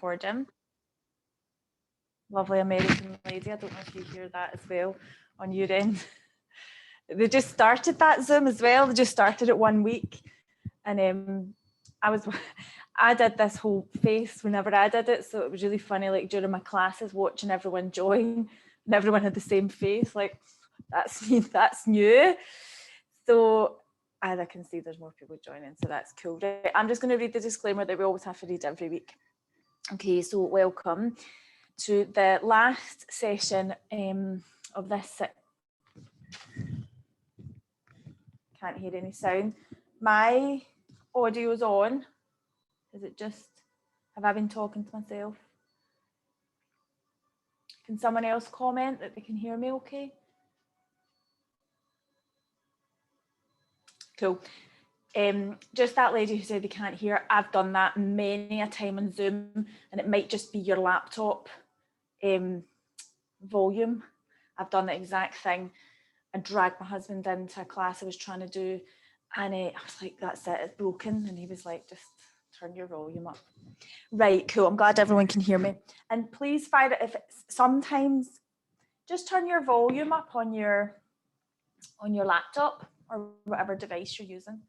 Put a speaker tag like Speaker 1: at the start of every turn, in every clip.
Speaker 1: recording. Lovely American lady. I don't know if you hear that as well on your end. They just started that Zoom as well. They just started it 1 week. And I did this whole face whenever I did it. So it was really funny, like during my classes, watching everyone join and everyone had the same face. Like, that's new. So I can see there's more people joining, so that's cool. Right, I'm just going to read the disclaimer that we always have to read every week. Okay, so welcome to the last session of this. Can't hear any sound. My audio's on. Is it just, have I been talking to myself? Can someone else comment that they can hear me okay? Cool. Just that lady who said they can't hear, I've done that many a time on Zoom, and it might just be your laptop volume. I've done the exact thing. I dragged my husband into a class I was trying to do, and I was like, that's it, it's broken. And he was like, just turn your volume up. Right, cool, I'm glad everyone can hear me. And please fire it if it's sometimes, just turn your volume up on your laptop or whatever device you're using.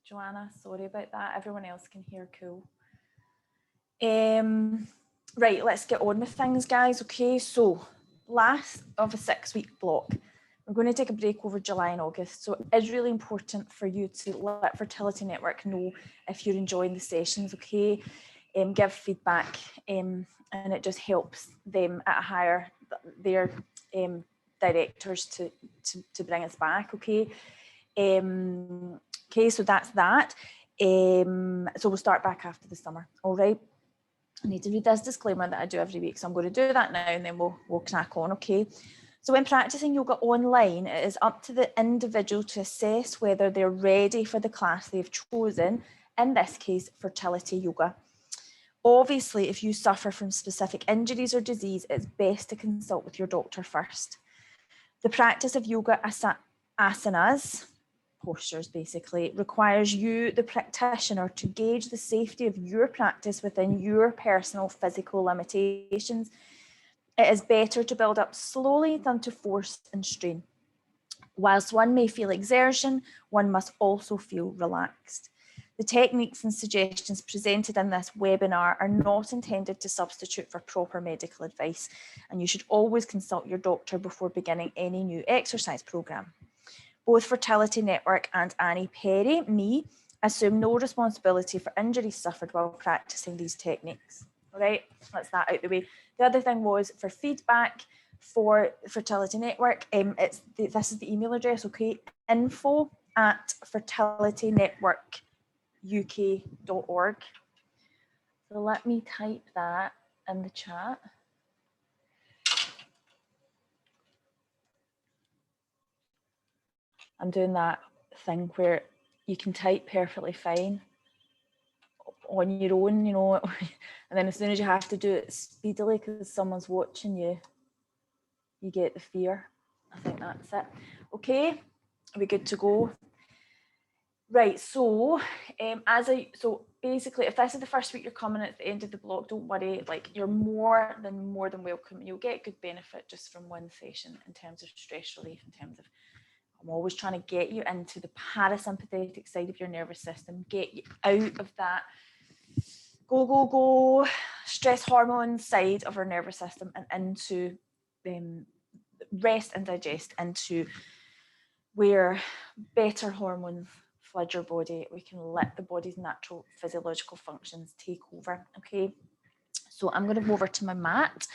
Speaker 1: Joanna, sorry about that. Everyone else can hear, cool. Right, let's get on with things, guys. Okay, so last of a 6-week block. We're going to take a break over July and August. So it is really important for you to let Fertility Network know if you're enjoying the sessions, okay? Give feedback, and it just helps them at a higher, their directors to bring us back, okay? Okay, so that's that. So we'll start back after the summer, all right? I need to read this disclaimer that I do every week, so I'm going to do that now and then we'll crack on, okay? So when practicing yoga online, it is up to the individual to assess whether they're ready for the class they've chosen, in this case, fertility yoga. Obviously, if you suffer from specific injuries or disease, it's best to consult with your doctor first. The practice of yoga asanas, postures basically, requires you, the practitioner, to gauge the safety of your practice within your personal physical limitations. It is better to build up slowly than to force and strain. Whilst one may feel exertion, one must also feel relaxed. The techniques and suggestions presented in this webinar are not intended to substitute for proper medical advice, and you should always consult your doctor before beginning any new exercise program. Both Fertility Network and Annie Perry, me, assume no responsibility for injuries suffered while practicing these techniques. All right, that's that out the way. The other thing was for feedback for Fertility Network, this is the email address, okay, info@fertilitynetworkuk.org. So let me type that in the chat. I'm doing that thing where you can type perfectly fine on your own, you know, and then as soon as you have to do it speedily because someone's watching you, you get the fear. I think that's it. Okay, are we good to go? Right, so so basically, if this is the first week you're coming at the end of the block, don't worry, like you're more than welcome. You'll get good benefit just from one session in terms of stress relief, in terms of, I'm always trying to get you into the parasympathetic side of your nervous system, get you out of that go stress hormone side of our nervous system and into rest and digest, into where better hormones flood your body. We can let the body's natural physiological functions take over. Okay, so I'm going to go over to my mat.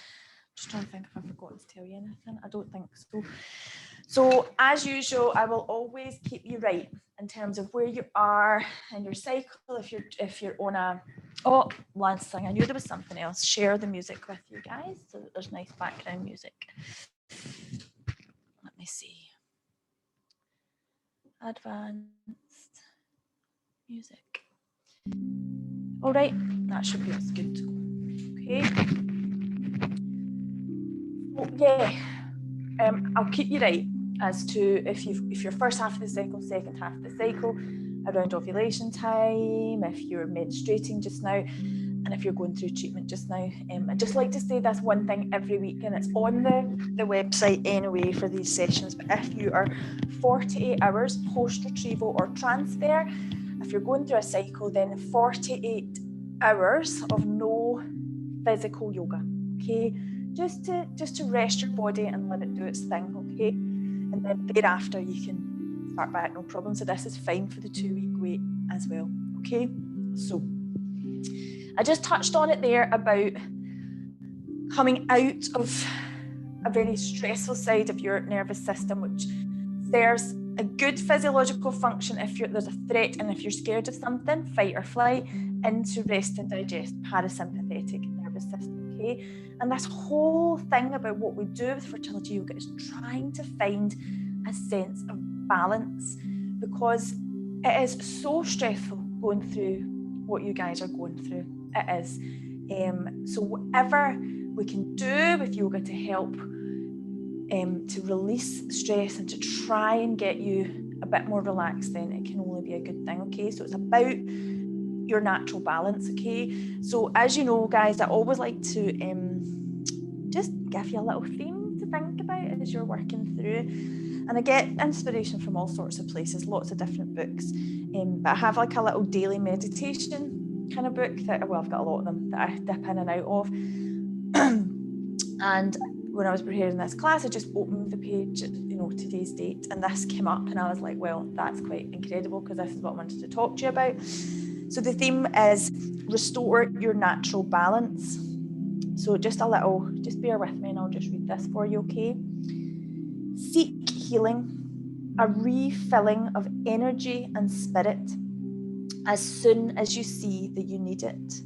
Speaker 1: Just trying to think if I've forgotten to tell you anything. I don't think so. So as usual, I will always keep you right in terms of where you are in your cycle. If you're on a, oh, last thing, I knew there was something else. Share the music with you guys so that there's nice background music. Let me see. Advanced music. All right, that should be as good to go. Okay. Oh, yeah, I'll keep you right as to if your first half of the cycle, second half of the cycle, around ovulation time, if you're menstruating just now, and if you're going through treatment just now. I'd just like to say this one thing every week, and it's on the website anyway for these sessions, but if you are 48 hours post-retrieval or transfer, if you're going through a cycle, then 48 hours of no physical yoga, okay? Just to rest your body and let it do its thing, okay? And then thereafter you can start back, no problem. So this is fine for the 2-week wait as well, okay? So I just touched on it there about coming out of a very stressful side of your nervous system, which serves a good physiological function if there's a threat and if you're scared of something, fight or flight, into rest and digest, parasympathetic nervous system, okay? And this whole thing about what we do with fertility yoga is trying to find a sense of balance, because it is so stressful going through what you guys are going through. It is. So whatever we can do with yoga to help to release stress and to try and get you a bit more relaxed, then it can only be a good thing, okay? So it's about your natural balance, okay? So as you know, guys, I always like to just give you a little theme to think about as you're working through. And I get inspiration from all sorts of places, lots of different books. But I have like a little daily meditation kind of book that, well, I've got a lot of them that I dip in and out of. And when I was preparing this class, I just opened the page, today's date, and this came up, and I was like, well, that's quite incredible, because this is what I wanted to talk to you about. So the theme is restore your natural balance. So just bear with me and I'll just read this for you, okay? Seek healing, a refilling of energy and spirit as soon as you see that you need it.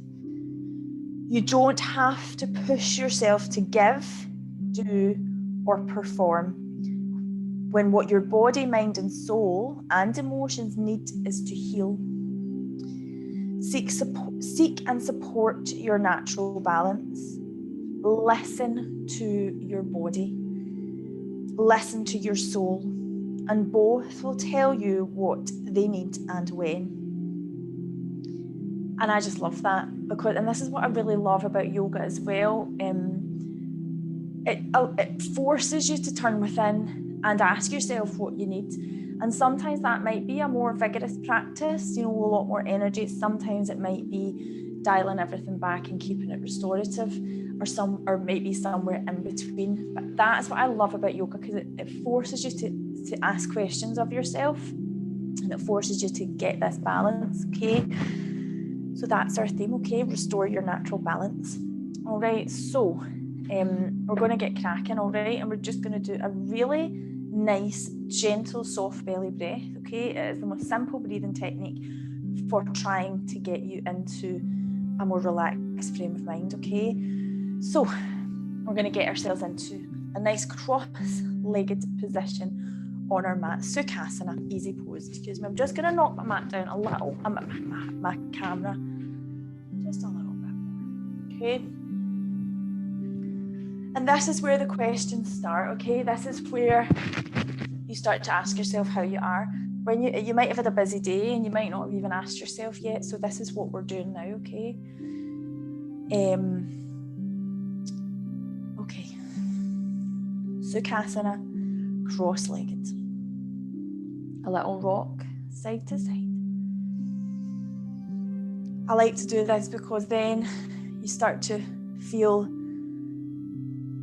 Speaker 1: You don't have to push yourself to give, do, or perform, when what your body, mind, and soul and emotions need is to heal. Seek and support your natural balance. Listen to your body. Listen to your soul, and both will tell you what they need and when. And I just love that, and this is what I really love about yoga as well. It forces you to turn within and ask yourself what you need. And sometimes that might be a more vigorous practice, with a lot more energy. Sometimes it might be dialing everything back and keeping it restorative, or maybe somewhere in between. But that's what I love about yoga, because it forces you to ask questions of yourself, and it forces you to get this balance, okay? So that's our theme, okay? Restore your natural balance. All right, so we're going to get cracking, all right? And we're just going to do a really nice, gentle, soft belly breath, okay? It is the most simple breathing technique for trying to get you into a more relaxed frame of mind, okay? So we're going to get ourselves into a nice cross-legged position on our mat, Sukhasana, easy pose. Excuse me, I'm just going to knock my mat down a little, my camera, just a little bit more, okay? And this is where the questions start, okay? This is where you start to ask yourself how you are. When you might have had a busy day and you might not have even asked yourself yet, so this is what we're doing now, okay? Okay. Sukhasana, cross-legged. A little rock, side to side. I like to do this because then you start to feel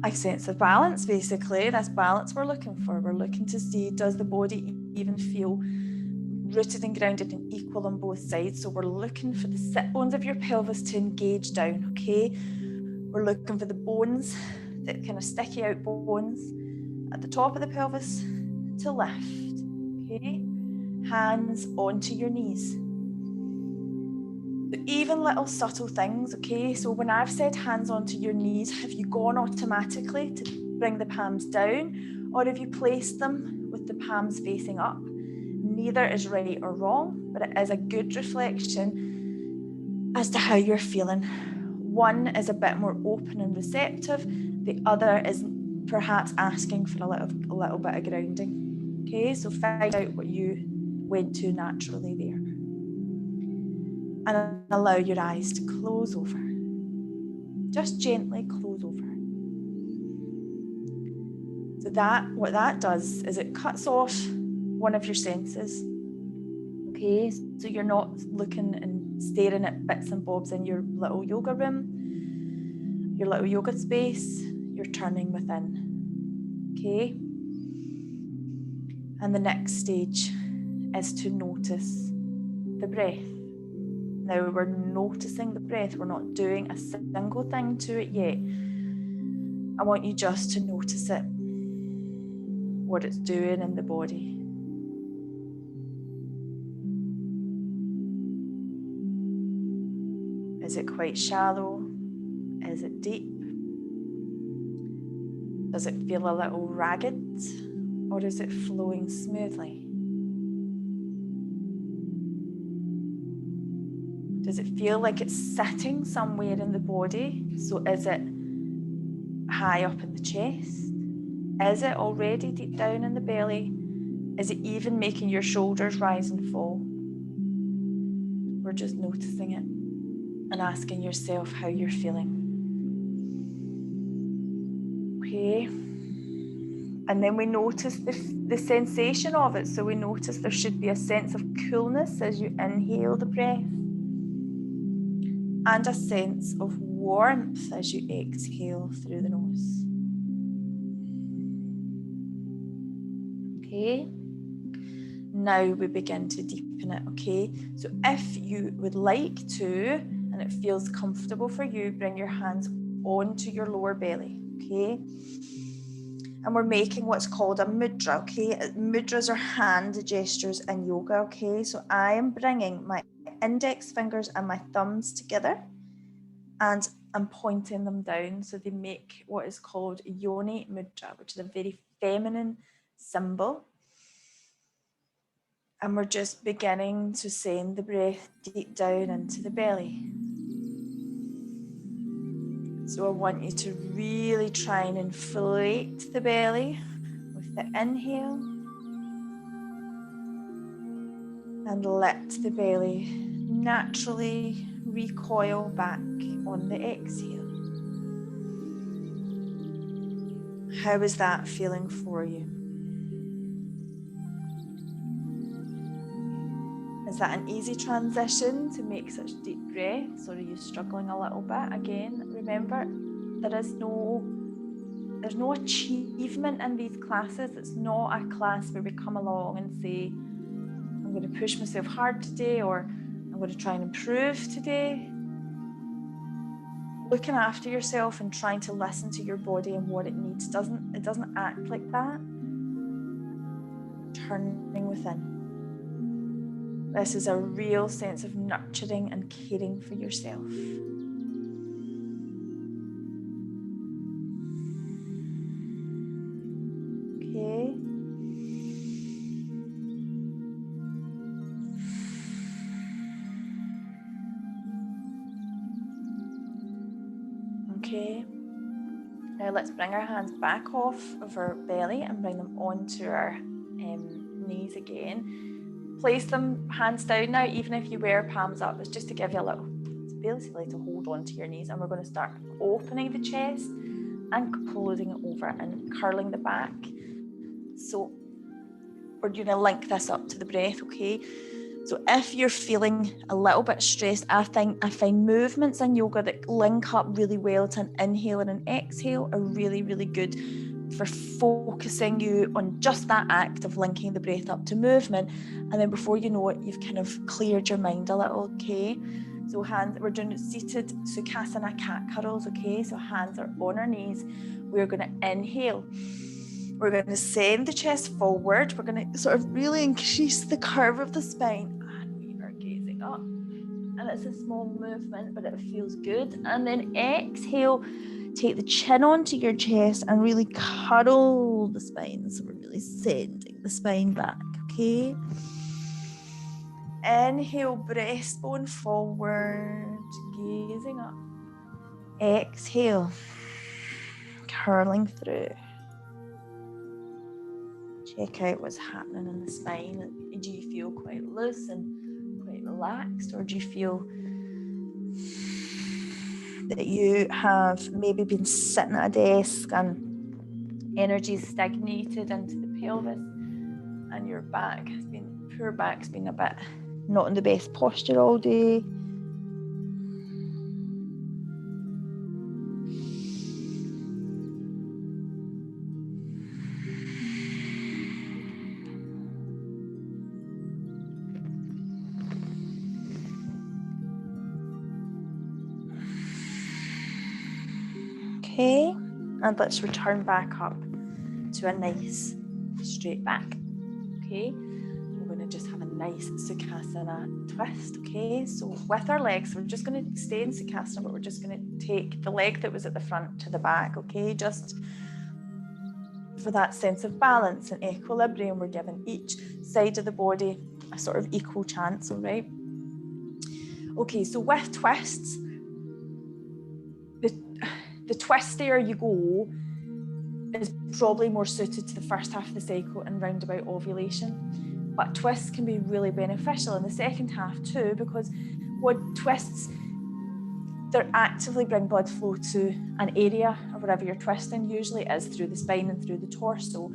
Speaker 1: a sense of balance, basically. That's balance we're looking for. We're looking to see, does the body even feel rooted and grounded and equal on both sides? So we're looking for the sit bones of your pelvis to engage down, okay? We're looking for the bones, the kind of sticky out bones at the top of the pelvis to lift, okay? Hands onto your knees. Even little subtle things, okay? So when I've said hands onto your knees, have you gone automatically to bring the palms down, or have you placed them with the palms facing up? Neither is right or wrong, but it is a good reflection as to how you're feeling. One is a bit more open and receptive. The other is perhaps asking for a little bit of grounding. Okay, so find out what you went to naturally there. And allow your eyes to close over. Just gently close over. So what that does is it cuts off one of your senses. Okay, so you're not looking and staring at bits and bobs in your little yoga room, your little yoga space. You're turning within. Okay, and the next stage is to notice the breath. Now we're noticing the breath. We're not doing a single thing to it yet. I want you just to notice it, what it's doing in the body. Is it quite shallow? Is it deep? Does it feel a little ragged, or is it flowing smoothly? Does it feel like it's sitting somewhere in the body? So is it high up in the chest? Is it already deep down in the belly? Is it even making your shoulders rise and fall? We're just noticing it and asking yourself how you're feeling. Okay. And then we notice the sensation of it. So we notice there should be a sense of coolness as you inhale the breath, and a sense of warmth as you exhale through the nose. Okay. Now we begin to deepen it, okay? So if you would like to, and it feels comfortable for you, bring your hands onto your lower belly, okay? And we're making what's called a mudra, okay? Mudras are hand gestures in yoga, okay? So I am bringing my index fingers and my thumbs together, and I'm pointing them down, so they make what is called yoni mudra, which is a very feminine symbol. And we're just beginning to send the breath deep down into the belly. So I want you to really try and inflate the belly with the inhale, and let the belly naturally recoil back on the exhale. How is that feeling for you? Is that an easy transition to make such deep breaths, or are you struggling a little bit? Again, remember, there's no achievement in these classes. It's not a class where we come along and say, I'm going to push myself hard today, or I'm going to try and improve today. Looking after yourself and trying to listen to your body and what it needs doesn't act like that. Turning within. This is a real sense of nurturing and caring for yourself. Okay. Okay. Now let's bring our hands back off of our belly and bring them onto our knees again. Place them hands down now, even if you wear palms up. It's just to give you a little, it's basically to hold on to your knees. And we're going to start opening the chest and closing it over and curling the back. So we're going to link this up to the breath, okay? So if you're feeling a little bit stressed, I find movements in yoga that link up really well to an inhale and an exhale are really, really good for focusing you on just that act of linking the breath up to movement. And then before you know it, you've kind of cleared your mind a little, okay? So we're doing seated Sukhasana cat cuddles, okay? So hands are on our knees. We're going to inhale. We're going to send the chest forward. We're going to sort of really increase the curve of the spine. And we are gazing up. And it's a small movement, but it feels good. And then exhale. Take the chin onto your chest and really cuddle the spine. So we're really sending the spine back, okay? Inhale, breastbone forward, gazing up. Exhale, curling through. Check out what's happening in the spine. Do you feel quite loose and quite relaxed, or do you feel that you have maybe been sitting at a desk and energy is stagnated into the pelvis, and your poor back's been a bit not in the best posture all day. Okay, and let's return back up to a nice straight back. Okay, we're going to just have a nice Sukhasana twist. Okay, so with our legs, we're just going to stay in Sukhasana, but we're just going to take the leg that was at the front to the back. Okay, just for that sense of balance and equilibrium, we're giving each side of the body a sort of equal chance. All right. Okay, so with twists, the twistier you go is probably more suited to the first half of the cycle and round about ovulation. But twists can be really beneficial in the second half too, because what twists, they actively bring blood flow to an area or wherever you're twisting. Usually it is through the spine and through the torso.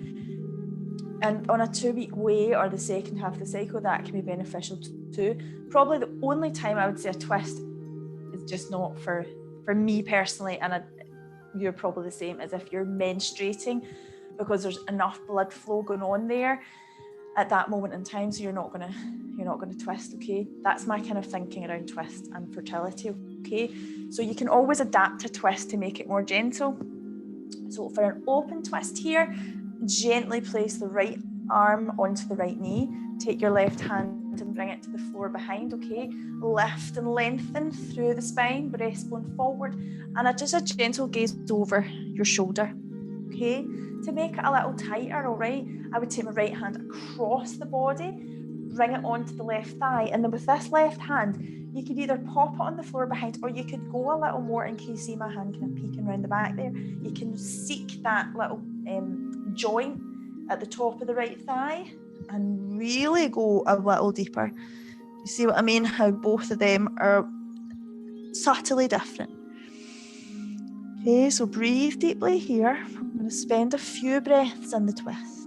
Speaker 1: And on a 2-week way or the second half of the cycle, that can be beneficial too. Probably the only time I would say a twist is just not for me personally, and you're probably the same, as if you're menstruating, because there's enough blood flow going on there at that moment in time, so you're not gonna twist. Okay, that's my kind of thinking around twist and fertility. Okay, so you can always adapt a twist to make it more gentle. So for an open twist here, gently place the right arm onto the right knee, take your left hand and bring it to the floor behind. Okay, lift and lengthen through the spine, breastbone forward, and just a gentle gaze over your shoulder. Okay, to make it a little tighter, all right, I would take my right hand across the body, bring it onto the left thigh, and then with this left hand, you could either pop it on the floor behind, or you could go a little more, and can you see my hand kind of peeking around the back there? You can seek that little joint at the top of the right thigh and really go a little deeper. You see what I mean? How both of them are subtly different. Okay, so breathe deeply here. I'm going to spend a few breaths in the twist.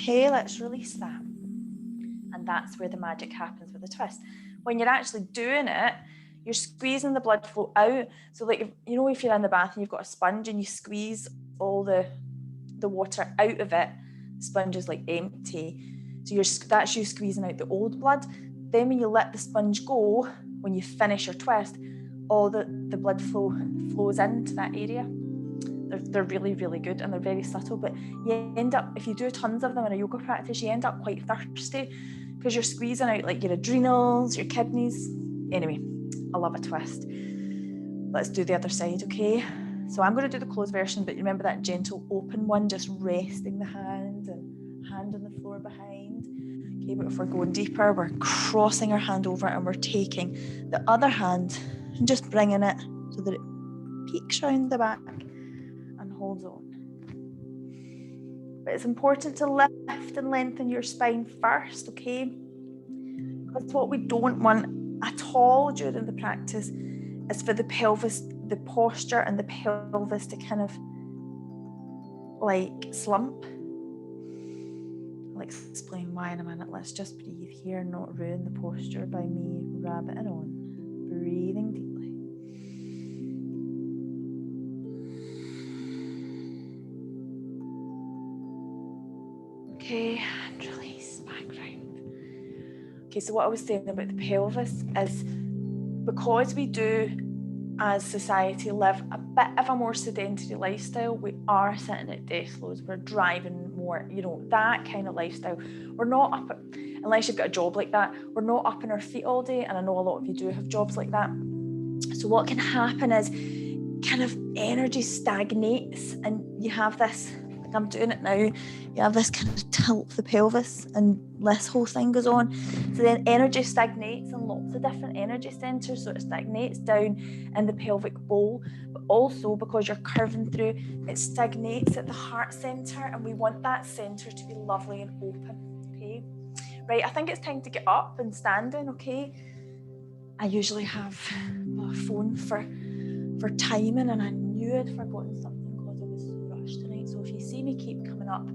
Speaker 1: Okay, let's release that. And that's where the magic happens with the twist. When you're actually doing it, you're squeezing the blood flow out. So like, you know, if you're in the bath and you've got a sponge and you squeeze all the water out of it, the sponge is like empty. So that's you squeezing out the old blood. Then when you let the sponge go, when you finish your twist, all the blood flows into that area. They're really, really good, and they're very subtle, but you end up, if you do tons of them in a yoga practice, you end up quite thirsty because you're squeezing out like your adrenals, your kidneys. Anyway, I love a twist. Let's do the other side, okay? So I'm going to do the closed version, but remember that gentle open one, just resting the hand and hand on the floor behind. Okay, but if we're going deeper, we're crossing our hand over and we're taking the other hand and just bringing it so that it peeks around the back and holds on. But it's important to lift and lengthen your spine first, okay? Because what we don't want at all during the practice is for the pelvis, the posture and the pelvis to kind of like slump. I'll explain why in a minute. Let's just breathe here, not ruin the posture by me rabbiting on. Breathing deeply. Okay, and release back round. Okay, so what I was saying about the pelvis is, because we do as society live a bit of a more sedentary lifestyle, we are sitting at desk loads, we're driving more, you know, that kind of lifestyle. We're not up, unless you've got a job like that, we're not up on our feet all day, and I know a lot of you do have jobs like that. So what can happen is kind of energy stagnates, and you have this like I'm doing it now, you have this kind of tilt of the pelvis and this whole thing goes on. So then energy stagnates in lots of different energy centres. So it stagnates down in the pelvic bowl, but also because you're curving through, it stagnates at the heart centre, and we want that centre to be lovely and open, okay? Right, I think it's time to get up and standing, okay? I usually have my phone for timing, and I knew I'd forgotten something because I was so rushed tonight. So if you see me keep coming up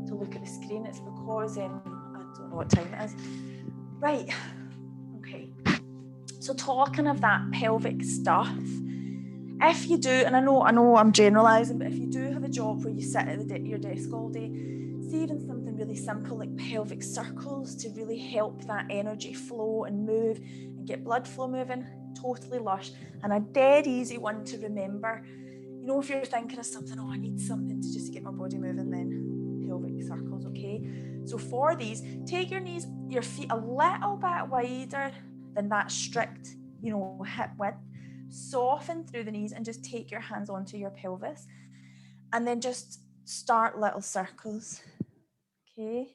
Speaker 1: to look at the screen, it's because I don't know what time it is. Right, okay. So talking of that pelvic stuff, if you do, and I know I'm generalising, but if you do have a job where you sit at your desk all day, see even something really simple like pelvic circles to really help that energy flow and move and get blood flow moving, totally lush, and a dead easy one to remember. You know, if you're thinking of something, I need something to just get my body moving, then pelvic circles, okay? So for these, take your feet a little bit wider than that strict, hip width. Soften through the knees and just take your hands onto your pelvis, and then just start little circles, okay?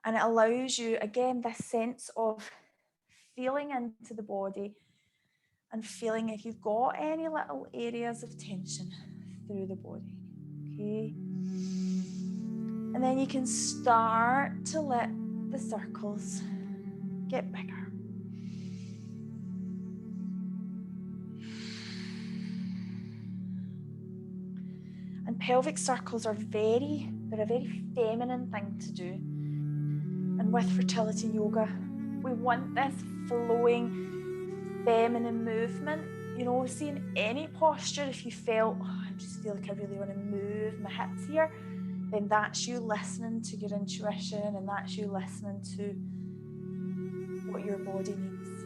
Speaker 1: And it allows you, again, this sense of feeling into the body and feeling if you've got any little areas of tension through the body, okay? And then you can start to let the circles get bigger. And pelvic circles are they're a very feminine thing to do. And with fertility yoga, we want this flowing feminine movement. See, in any posture, if you felt, I just feel like I really want to move my hips here, then that's you listening to your intuition, and that's you listening to what your body needs.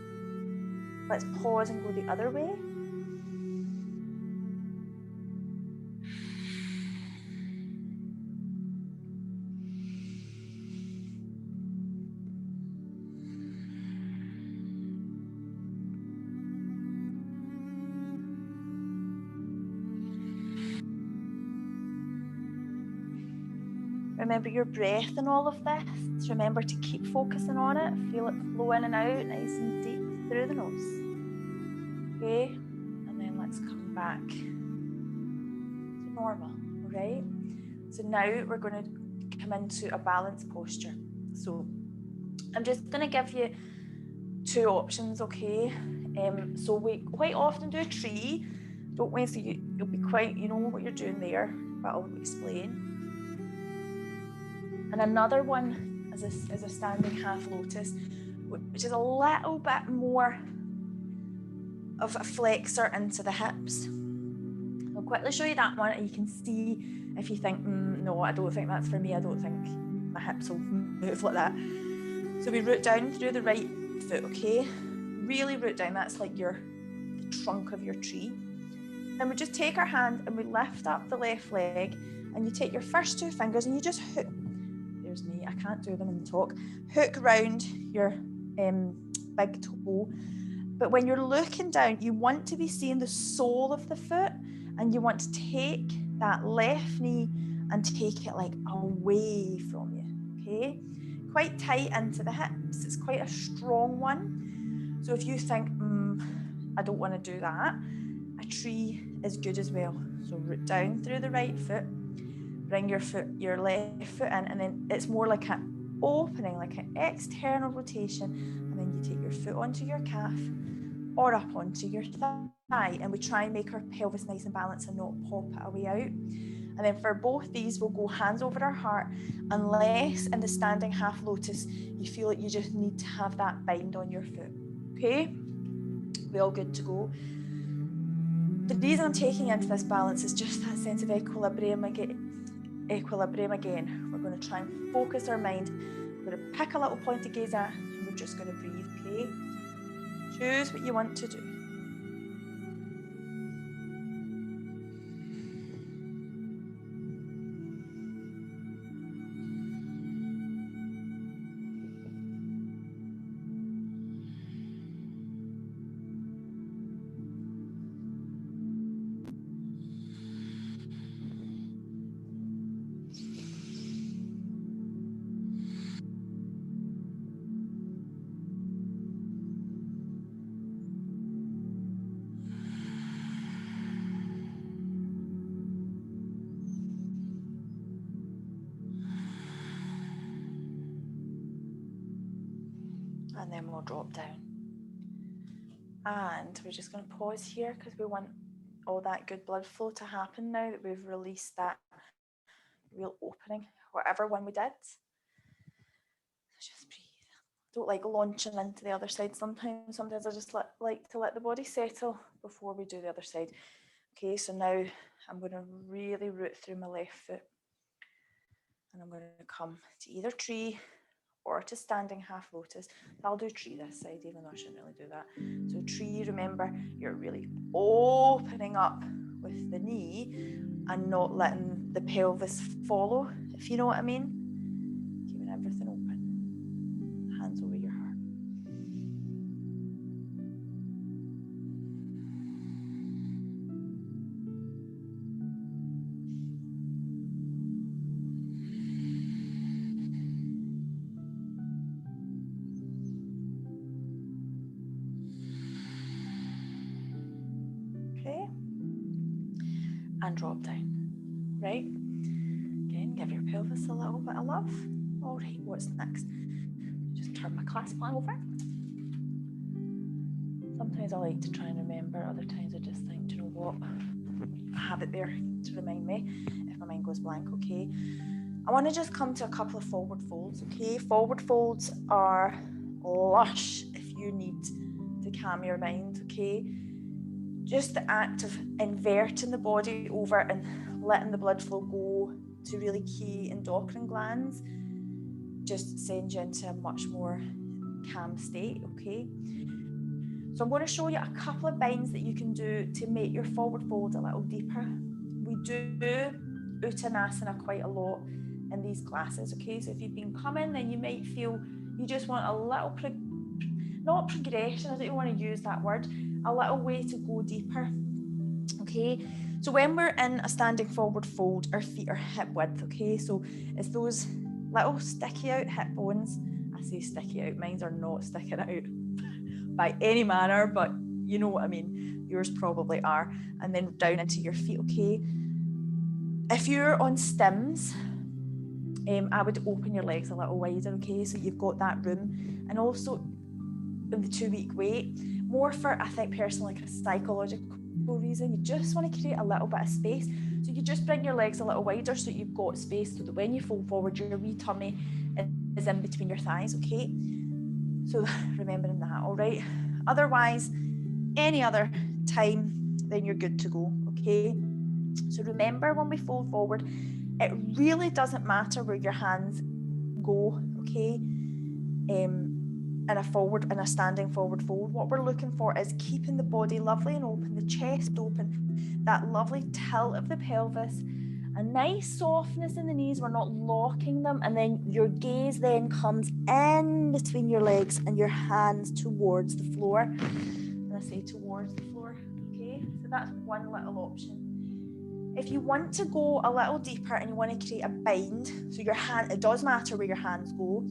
Speaker 1: Let's pause and go the other way. Remember your breath in all of this. Remember to keep focusing on it. Feel it flow in and out, nice and deep through the nose. Okay, and then let's come back to normal, all right? So now we're going to come into a balanced posture. So I'm just going to give you two options, okay? So we quite often do a tree, don't we? So you'll be quite, you know what you're doing there, but I'll explain. And another one is a standing half lotus, which is a little bit more of a flexor into the hips. I'll quickly show you that one, and you can see if you think, no, I don't think that's for me. I don't think my hips will move like that. So we root down through the right foot, okay? Really root down. That's like the trunk of your tree. Then we just take our hand and we lift up the left leg, and you take your first two fingers and you just hook. There's me, I can't do them in the talk. Hook round your big toe. But when you're looking down, you want to be seeing the sole of the foot, and you want to take that left knee and take it like away from you, okay? Quite tight into the hips. It's quite a strong one. So if you think, I don't want to do that, a tree is good as well. So root down through the right foot, bring your left foot in, and then it's more like an opening, like an external rotation, and then you take your foot onto your calf or up onto your thigh, and we try and make our pelvis nice and balanced and not pop it away out. And then for both these, we'll go hands over our heart, unless in the standing half lotus you feel like you just need to have that bind on your foot, okay? We're all good to go. The reason I'm taking into this balance is just that sense of equilibrium again. We're going to try and focus our mind. We're going to pick a little point to gaze at, and we're just going to breathe, okay? Choose what you want to do. And then we'll drop down. And we're just going to pause here because we want all that good blood flow to happen now that we've released that real opening, whatever one we did. Just breathe. Don't like launching into the other side sometimes. Sometimes I just like to let the body settle before we do the other side. Okay, so now I'm going to really root through my left foot. And I'm going to come to either tree or to standing half lotus. I'll do tree this side, even though I shouldn't really do that. So tree, remember, you're really opening up with the knee and not letting the pelvis follow, if you know what I mean. Keeping everything open. Hands over your heart. Okay. And drop down. Right? Again, give your pelvis a little bit of love. All right, what's next? Just turn my class plan over. Sometimes I like to try and remember, other times I just think, do you know what? I have it there to remind me if my mind goes blank, okay? I want to just come to a couple of forward folds, okay? Forward folds are lush if you need to calm your mind, okay? Just the act of inverting the body over and letting the blood flow go to really key endocrine glands just sends you into a much more calm state, okay? So I'm going to show you a couple of binds that you can do to make your forward fold a little deeper. We do Uttanasana quite a lot in these classes, okay? So if you've been coming, then you might feel you just want a little, not progression, I don't even want to use that word, a little way to go deeper, okay? So when we're in a standing forward fold, our feet are hip width, okay? So it's those little sticky out hip bones. I say sticky out, mine are not sticking out by any manner, but you know what I mean. Yours probably are. And then down into your feet, okay? If you're on stims, I would open your legs a little wider, okay? So you've got that room. And also in the 2-week wait, more for, I think personally, like a psychological reason, you just want to create a little bit of space. So you just bring your legs a little wider so you've got space so that when you fold forward, your wee tummy is in between your thighs, okay? So remembering that, all right? Otherwise, any other time, then you're good to go, okay? So remember when we fold forward, it really doesn't matter where your hands go, okay? In a standing forward fold, what we're looking for is keeping the body lovely and open, the chest open, that lovely tilt of the pelvis, a nice softness in the knees, we're not locking them, and then your gaze then comes in between your legs and your hands towards the floor. And I say towards the floor, okay? So that's one little option. If you want to go a little deeper and you want to create a bind, so your hand, it does matter where your hands go,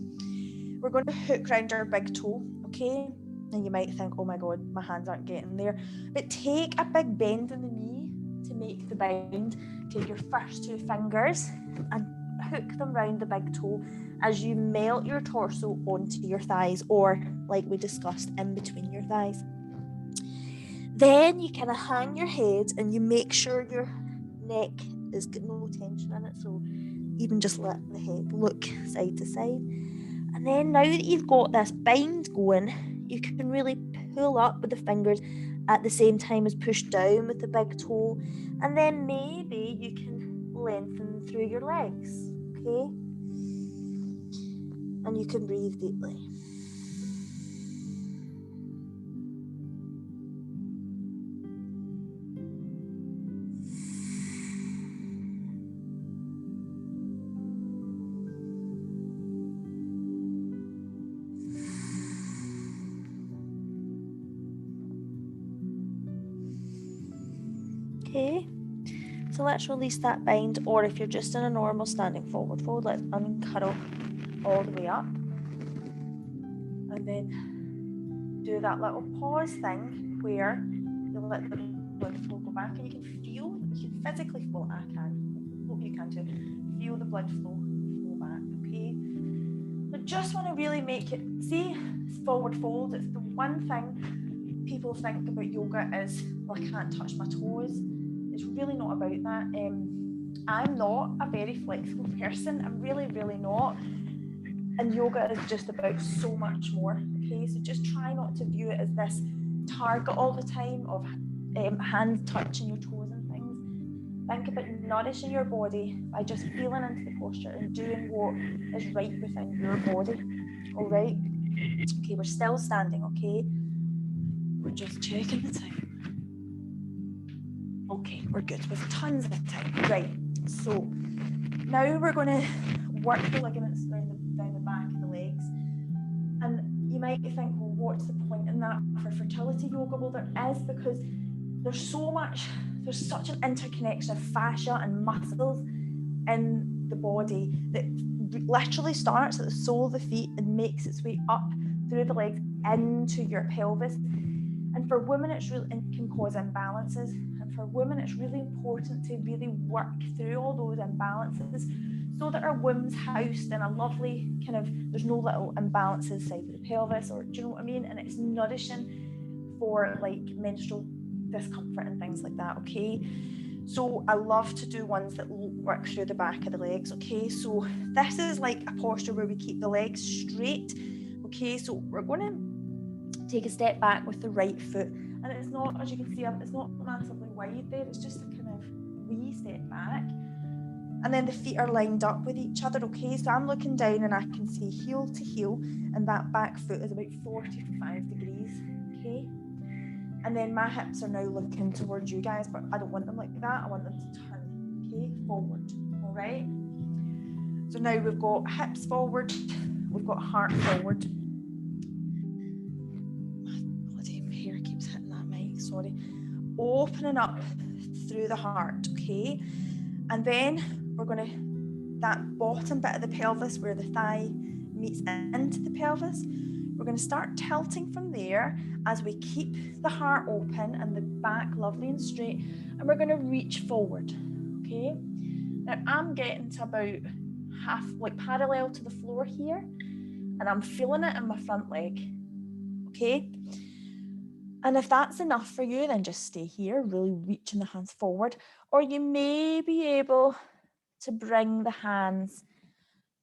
Speaker 1: we're going to hook round our big toe, okay? And you might think, oh my God, my hands aren't getting there. But take a big bend in the knee to make the bind. Take your first 2 fingers and hook them round the big toe as you melt your torso onto your thighs, or like we discussed, in between your thighs. Then you kind of hang your head and you make sure your neck has got no tension in it. So even just let the head look side to side. And then now that you've got this bind going, you can really pull up with the fingers at the same time as push down with the big toe. And then maybe you can lengthen through your legs, okay? And you can breathe deeply. Okay, so let's release that bind, or if you're just in a normal standing forward fold, let's uncuddle all the way up. And then do that little pause thing where you let the blood flow go back, and you can physically feel, I can, hope you can too, feel the blood flow back, okay? But just want to really make it, see, forward fold. It's the one thing people think about yoga is, well, I can't touch my toes. It's really not about that. I'm not a very flexible person. I'm really, really not. And yoga is just about so much more. Okay, so just try not to view it as this target all the time of hands touching your toes and things. Think about nourishing your body by just feeling into the posture and doing what is right within your body. All right. Okay, we're still standing. Okay, we're just checking the time. Okay, we're good. We've tons of time. Right. So now we're going to work the ligaments down the back of the legs. And you might think, well, what's the point in that for fertility yoga? Well, there is, because there's such an interconnection of fascia and muscles in the body that literally starts at the sole of the feet and makes its way up through the legs into your pelvis. And for women, it can cause imbalances. And for women, it's really important to really work through all those imbalances so that our womb's housed in a lovely kind of, there's no little imbalances side of the pelvis, or do you know what I mean? And it's nourishing for like menstrual discomfort and things like that. Okay, so I love to do ones that work through the back of the legs. Okay, so this is like a posture where we keep the legs straight. Okay, so we're going to take a step back with the right foot, and it's not, as you can see, it's not massively wide there, it's just a kind of wee step back, and then the feet are lined up with each other. Okay, so I'm looking down and I can see heel to heel, and that back foot is about 45 degrees. Okay, and then my hips are now looking towards you guys, but I don't want them like that, I want them to turn, okay, forward. All right, so now we've got hips forward, we've got heart forward. Sorry, opening up through the heart. Okay, and then we're going to, that bottom bit of the pelvis where the thigh meets into the pelvis, we're going to start tilting from there as we keep the heart open and the back lovely and straight, and we're going to reach forward. Okay, now I'm getting to about half, like parallel to the floor here, and I'm feeling it in my front leg. Okay, and if that's enough for you, then just stay here, really reaching the hands forward. Or you may be able to bring the hands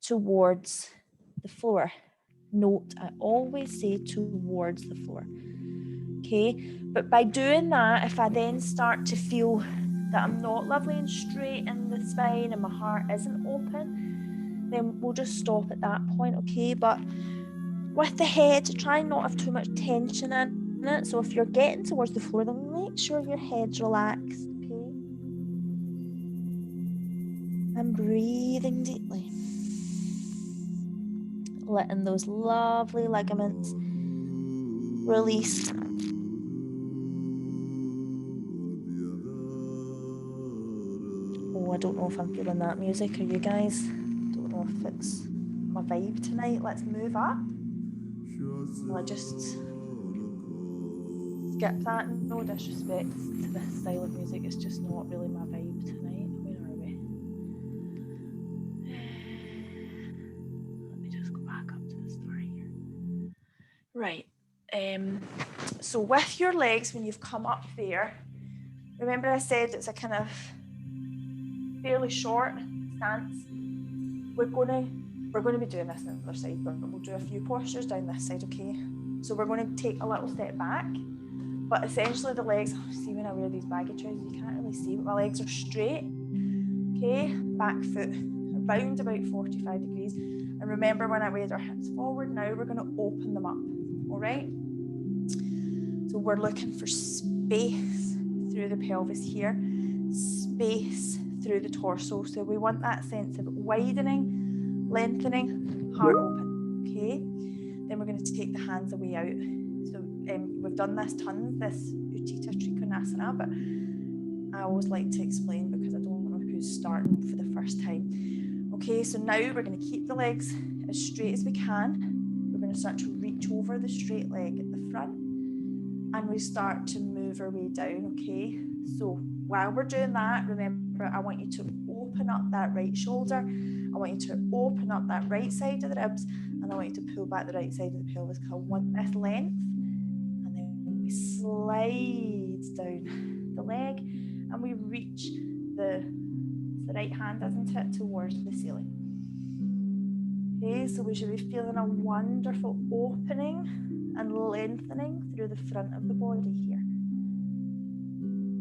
Speaker 1: towards the floor. Note, I always say towards the floor. Okay, but by doing that, if I then start to feel that I'm not lovely and straight in the spine and my heart isn't open, then we'll just stop at that point. Okay, but with the head, try not to have too much tension in it. So if you're getting towards the floor, then make sure your head's relaxed. Okay, and breathing deeply, letting those lovely ligaments release. Oh, I don't know if I'm feeling that music. Are you guys? Don't know if it's my vibe tonight. Let's move up. Well, I just skip that. No disrespect to this style of music. It's just not really my vibe tonight. Where are we? Let me just go back up to the start here. Right. So with your legs, when you've come up there, remember I said it's a kind of fairly short stance. We're going to be doing this on the other side, but we'll do a few postures down this side. Okay, so we're going to take a little step back, but essentially the legs, see when I wear these baggy trousers, you can't really see, but my legs are straight. Okay, back foot around about 45 degrees, and remember when I raise our hips forward, now we're going to open them up. All right, so we're looking for space through the pelvis here, space through the torso, so we want that sense of widening, lengthening, heart open. Okay, then we're going to take the hands away out. So we've done this tons, this Utthita Trikonasana, but I always like to explain because I don't know who's starting for the first time. Okay, so now we're going to keep the legs as straight as we can. We're going to start to reach over the straight leg at the front, and we start to move our way down. Okay, so While we're doing that, remember, I want you to open up that right shoulder. I want you to open up that right side of the ribs, and I want you to pull back the right side of the pelvis. I want this length, and then we slide down the leg, and we reach the right hand, isn't it, towards the ceiling. Okay, so we should be feeling a wonderful opening and lengthening through the front of the body here.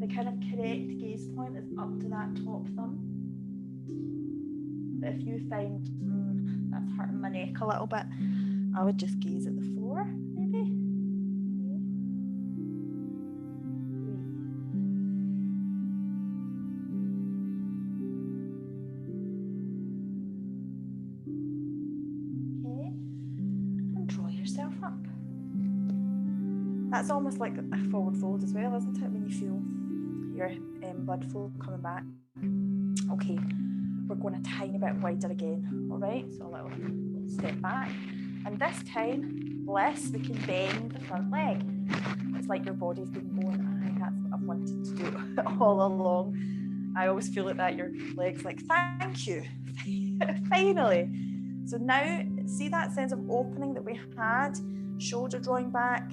Speaker 1: The kind of correct gaze point is up to that top thumb. But if you find that's hurting my neck a little bit, I would just gaze at the floor, maybe. Okay, and draw yourself up. That's almost like a forward fold as well, isn't it? When you feel your blood flow coming back. Okay, we're going a tiny bit wider again, all right? So a little step back. And this time, bless, we can bend the front leg. It's like your body's been going, I think that's what I've wanted to do all along. I always feel like that, your leg's like, thank you, finally. So now, see that sense of opening that we had? Shoulder drawing back,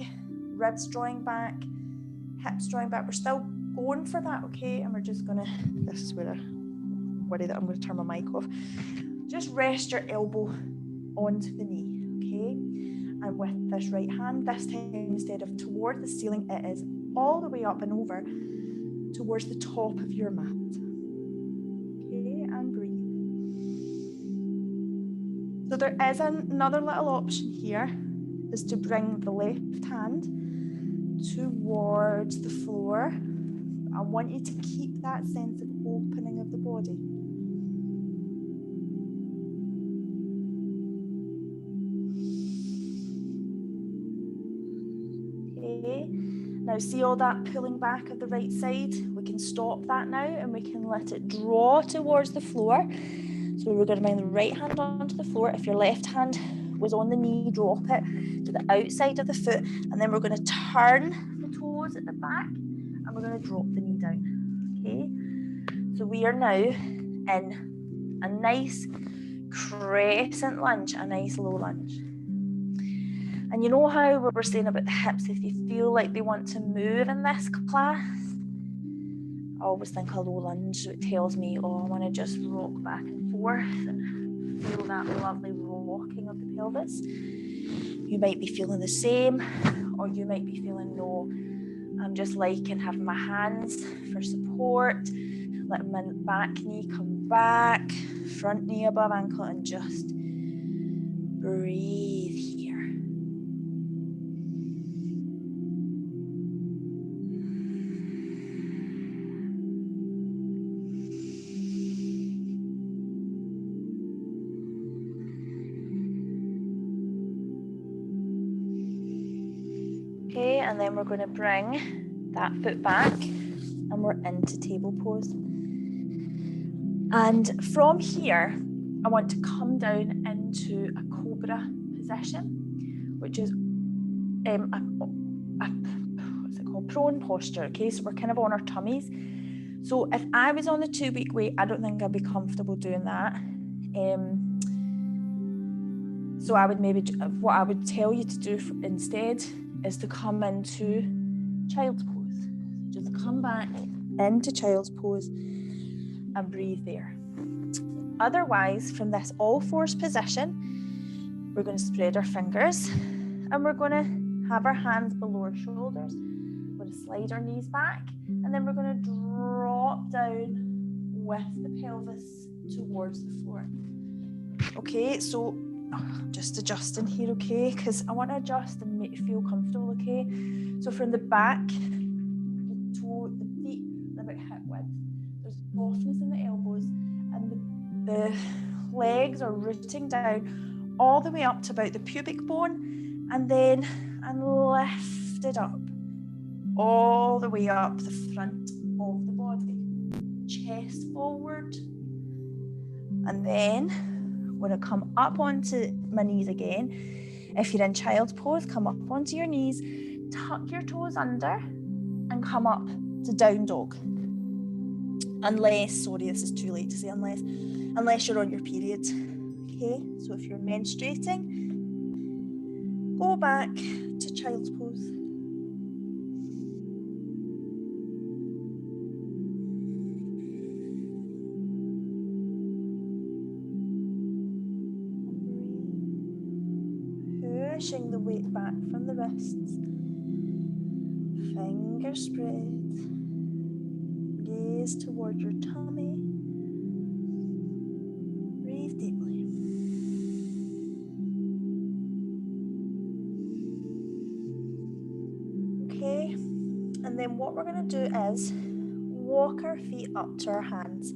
Speaker 1: ribs drawing back, hips drawing back. We're still going for that, okay? And we're just gonna, this is where I worry that I'm gonna turn my mic off. Just rest your elbow onto the knee, okay? And with this right hand, this time instead of toward the ceiling, it is all the way up and over towards the top of your mat. Okay, and breathe. So there is another little option here, is to bring the left hand towards the floor. I want you to keep that sense of opening of the body. Okay, now see all that pulling back of the right side? We can stop that now and we can let it draw towards the floor. So we're going to bring the right hand onto the floor. If your left hand was on the knee, drop it to the outside of the foot, and then we're going to turn the toes at the back and we're going to drop the knee down. Okay, so we are now in a nice crescent lunge, a nice low lunge. And you know how we were saying about the hips, if you feel like they want to move in this class, I always think a low lunge, it tells me, oh, I want to just rock back and forth and feel that lovely rocking of the pelvis. You might be feeling the same, or you might be feeling, no, I'm just liking having my hands for support, letting my back knee come back, front knee above ankle, and just breathe here. Okay, and then we're going to bring that foot back and we're into table pose. And from here, I want to come down into a cobra position, which is what's it called? Prone posture. Okay, so we're kind of on our tummies. So if I was on the 2-week weight, I don't think I'd be comfortable doing that. So I would maybe, what I would tell you to do instead is to come into child's pose. Just come back into child's pose and breathe there. Otherwise, from this all fours position, we're going to spread our fingers and we're going to have our hands below our shoulders. We're going to slide our knees back and then we're going to drop down with the pelvis towards the floor. Okay, so just adjusting here, okay, because I want to adjust and make you feel comfortable, okay? So from the back, the feet are about hip width. There's softness in the elbows and the legs are rooting down all the way up to about the pubic bone and then lift it up all the way up the front of the body. Chest forward. And then I'm going to come up onto my knees again. If you're in child's pose, come up onto your knees, tuck your toes under and come up to down dog. unless, sorry, this is too late to say unless you're on your period. Okay, so if you're menstruating, go back to child's pose. Pushing the weight back from the wrists. Fingers spread. Gaze toward your tummy. Breathe deeply. Okay, and then what we're going to do is walk our feet up to our hands.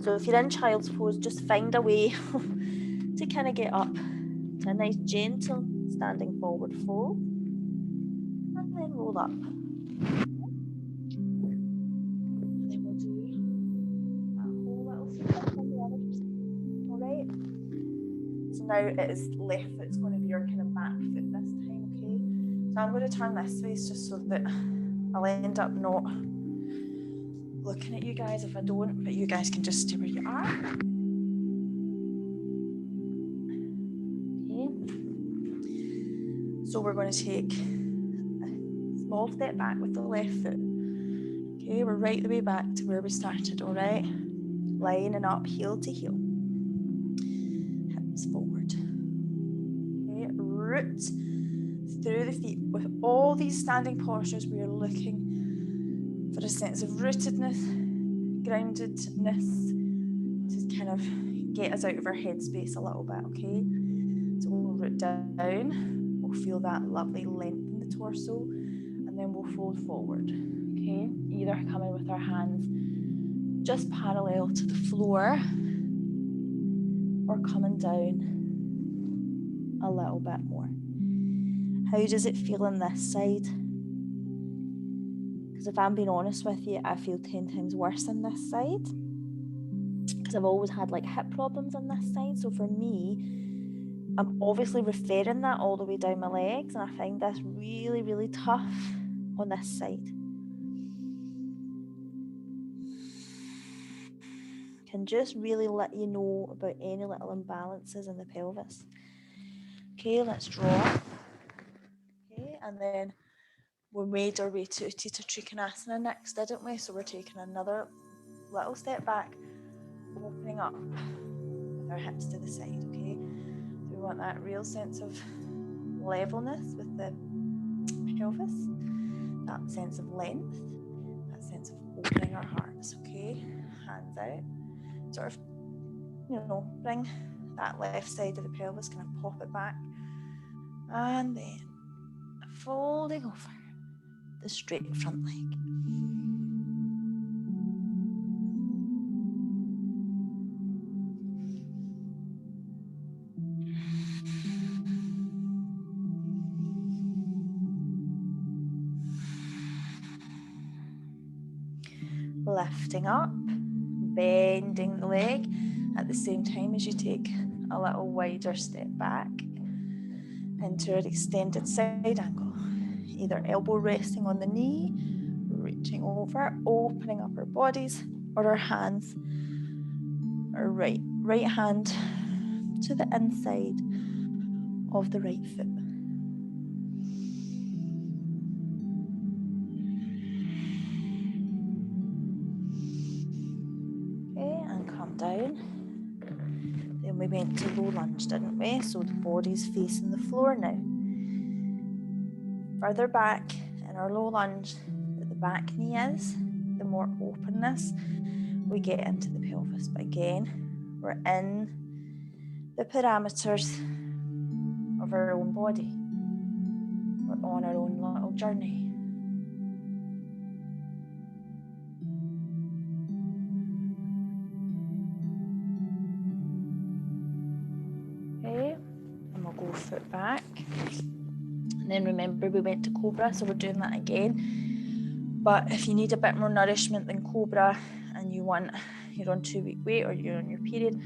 Speaker 1: So if you're in child's pose, just find a way to kind of get up to a nice gentle standing forward fold, and then roll up. And then we'll do a whole little circle on the other side. All right. So now it is left foot's going to be your kind of back foot this time. Okay. So I'm going to turn this way just so that I'll end up not looking at you guys if I don't, but you guys can just stay where you are. Okay. So we're going to take a small step back with the left foot. Okay, we're right the way back to where we started, all right? Lining up heel to heel. Hips forward. Okay, root through the feet. With all these standing postures, we are looking for a sense of rootedness, groundedness, to kind of get us out of our headspace a little bit, okay? So we'll root down, we'll feel that lovely length in the torso, and then we'll fold forward, okay? Either coming with our hands just parallel to the floor, or coming down a little bit more. How does it feel on this side? Because if I'm being honest with you, I feel 10 times worse on this side, because I've always had like hip problems on this side. So for me, I'm obviously referring that all the way down my legs, and I find this really, really tough on this side. Can just really let you know about any little imbalances in the pelvis. Okay, let's draw. Okay, and then we made our way to Utthita Trikonasana next, didn't we? So we're taking another little step back, opening up with our hips to the side, okay? So we want that real sense of levelness with the pelvis, that sense of length, that sense of opening our hearts, okay? Hands out, sort of, bring that left side of the pelvis, kind of pop it back, and then folding over the straight front leg. Lifting up, bending the leg at the same time as you take a little wider step back into our extended side angle. Either elbow resting on the knee, reaching over, opening up our bodies, or our hands, our right hand to the inside of the right foot. Okay, and come down. Then we went to low lunge, didn't we? So the body's facing the floor now. Further back in our low lunge that the back knee is, the more openness we get into the pelvis. But again, we're in the parameters of our own body. We're on our own little journey. Okay, and we'll go foot back. And then remember, we went to Cobra, so we're doing that again. But if you need a bit more nourishment than Cobra, and you're on 2-week weight or you're on your period,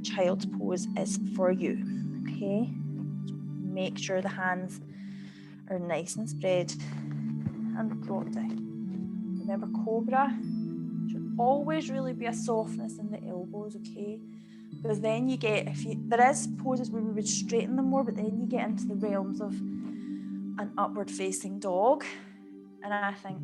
Speaker 1: child's pose is for you. Okay, so make sure the hands are nice and spread and brought down. Remember, Cobra, always really be a softness in the elbows, okay? Because then you get, there is poses where we would straighten them more, but then you get into the realms of an upward facing dog. And I think,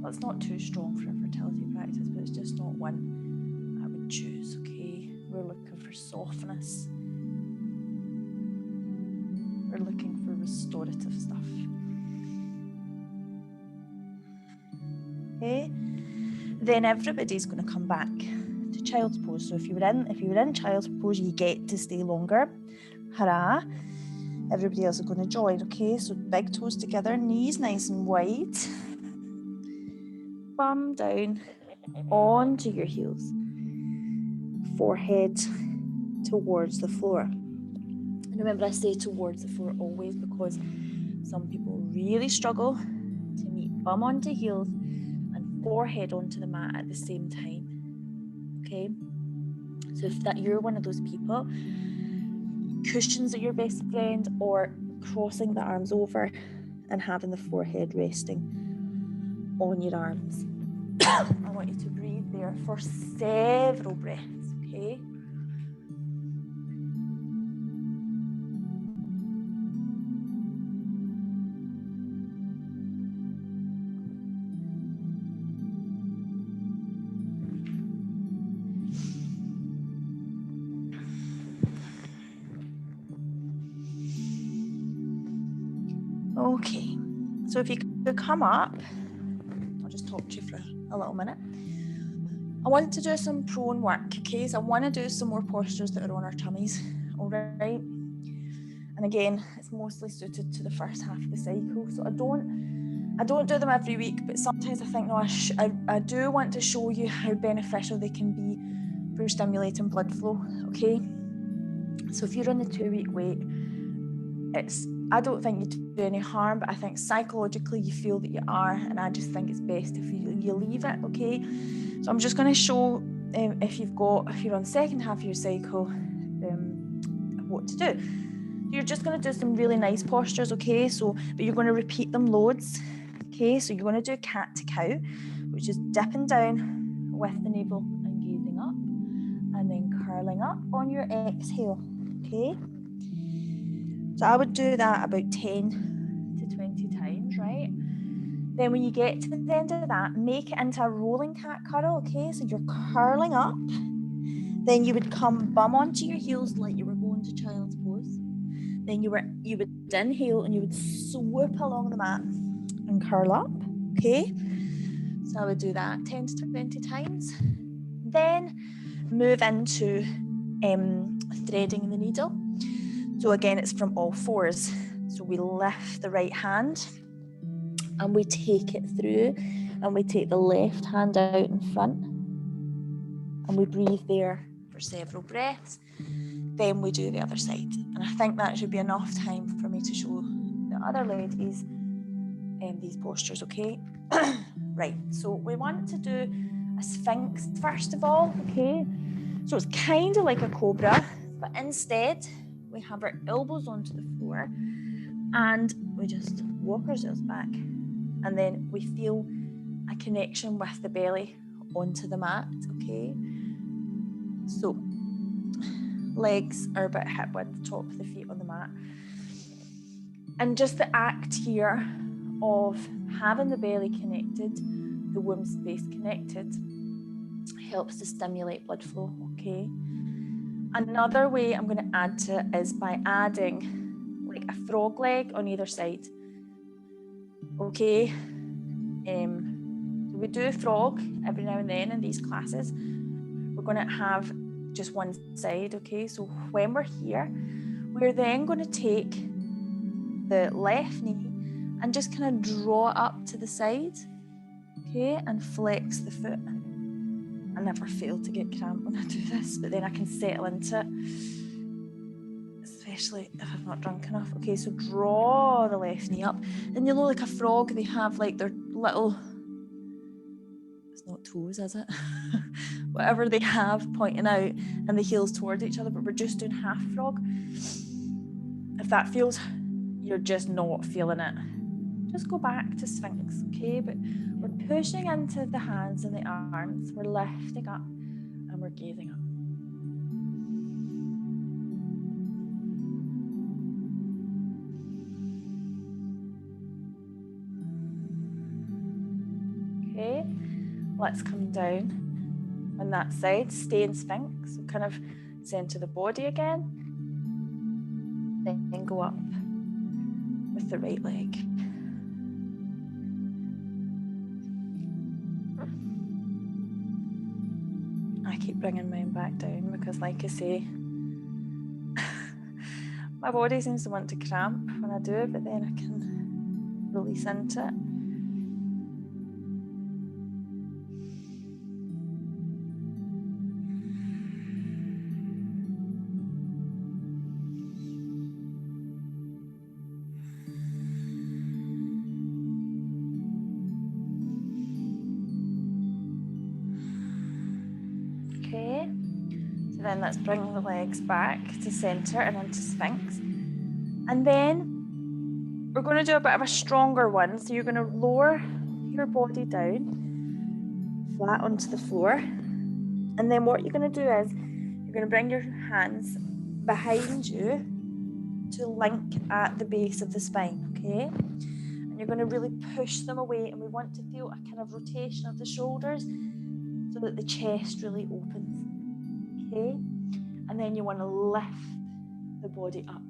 Speaker 1: well, it's not too strong for a fertility practice, but it's just not one I would choose, okay? We're looking for softness. We're looking for restorative stuff. Okay, then everybody's going to come back to child's pose. So if you were in child's pose, you get to stay longer. Hurrah! Everybody else is going to join. Okay, so big toes together, knees nice and wide, bum down onto your heels, forehead towards the floor. And remember, I say towards the floor always because some people really struggle to meet bum onto heels and forehead onto the mat at the same time. Okay, so if you're one of those people, cushions are your best friend, or crossing the arms over and having the forehead resting on your arms. I want you to breathe there for several breaths, okay? Okay, so if you could come up, I'll just talk to you for a little minute. I want to do some prone work, okay? So I want to do some more postures that are on our tummies, all right? And again, it's mostly suited to the first half of the cycle. So I don't do them every week, but sometimes I think, no, I do want to show you how beneficial they can be for stimulating blood flow, okay? So if you're on the 2-week wait, I don't think you do any harm, but I think psychologically you feel that you are, and I just think it's best if you leave it, okay? So I'm just going to show if you're on the second half of your cycle, what to do. You're just going to do some really nice postures, okay? But you're going to repeat them loads, okay? So you're going to do cat to cow, which is dipping down with the navel and gazing up, and then curling up on your exhale, okay? So I would do that about 10 to 20 times, right? Then when you get to the end of that, make it into a rolling cat curl, okay? So you're curling up. Then you would come bum onto your heels like you were going to child's pose. Then you would inhale and you would swoop along the mat and curl up, okay? So I would do that 10 to 20 times. Then move into threading the needle. So again, it's from all fours. So we lift the right hand and we take it through, and we take the left hand out in front, and we breathe there for several breaths. Then we do the other side. And I think that should be enough time for me to show the other ladies these postures, okay? Right, so we want to do a sphinx first of all, okay? So it's kind of like a cobra, but instead we have our elbows onto the floor and we just walk ourselves back, and then we feel a connection with the belly onto the mat, okay? So legs are about hip width, top of the feet on the mat. And just the act here of having the belly connected, the womb space connected, helps to stimulate blood flow, okay? Another way I'm going to add to it is by adding like a frog leg on either side, okay? So we do a frog every now and then in these classes. We're going to have just one side, okay? So when we're here, we're then going to take the left knee and just kind of draw it up to the side, okay? And flex the foot. I never fail to get cramp when I do this, but then I can settle into it, especially if I've not drunk enough. Okay, so draw the left knee up. And you know, like a frog, they have like their little, it's not toes, is it? Whatever they have pointing out, and the heels towards each other, but we're just doing half frog. If that feels, you're just not feeling it, just go back to sphinx, okay? But We're pushing into the hands and the arms. We're lifting up and we're gazing up. Okay, let's come down on that side, stay in Sphinx, so kind of center the body again, then go up with the right leg. I keep bringing mine back down because, like I say, my body seems to want to cramp when I do it, but then I can release into it. Okay, so then let's bring the legs back to center and into Sphinx. And then we're going to do a bit of a stronger one. So you're going to lower your body down, flat onto the floor. And then what you're going to do is you're going to bring your hands behind you to link at the base of the spine, okay? And you're going to really push them away, and we want to feel a kind of rotation of the shoulders so that the chest really opens, okay? And then you want to lift the body up,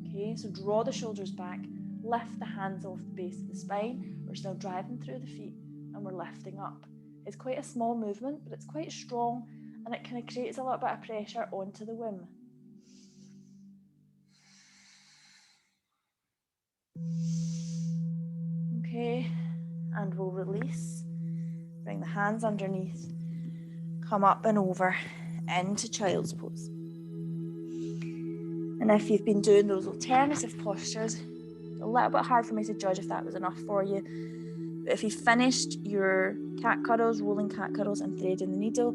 Speaker 1: okay? So draw the shoulders back, lift the hands off the base of the spine. We're still driving through the feet and we're lifting up. It's quite a small movement, but it's quite strong, and it kind of creates a little bit of pressure onto the womb. Okay, and we'll release. Bring the hands underneath, come up and over into child's pose. And if you've been doing those alternative postures, a little bit hard for me to judge if that was enough for you. But if you've finished your cat cuddles, rolling cat cuddles and threading the needle,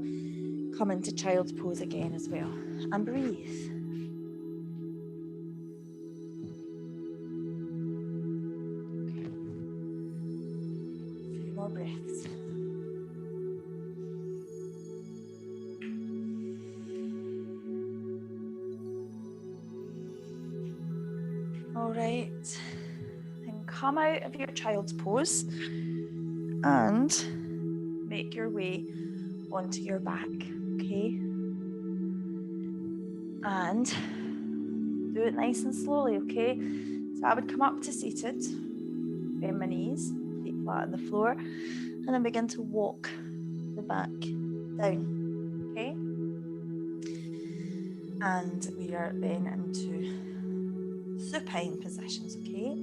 Speaker 1: come into child's pose again as well. And breathe. Okay. A few more breaths. All right, then come out of your child's pose and make your way onto your back, okay? And do it nice and slowly, okay? So I would come up to seated, bend my knees, feet flat on the floor, and then begin to walk the back down, okay? And we are then into supine positions, okay?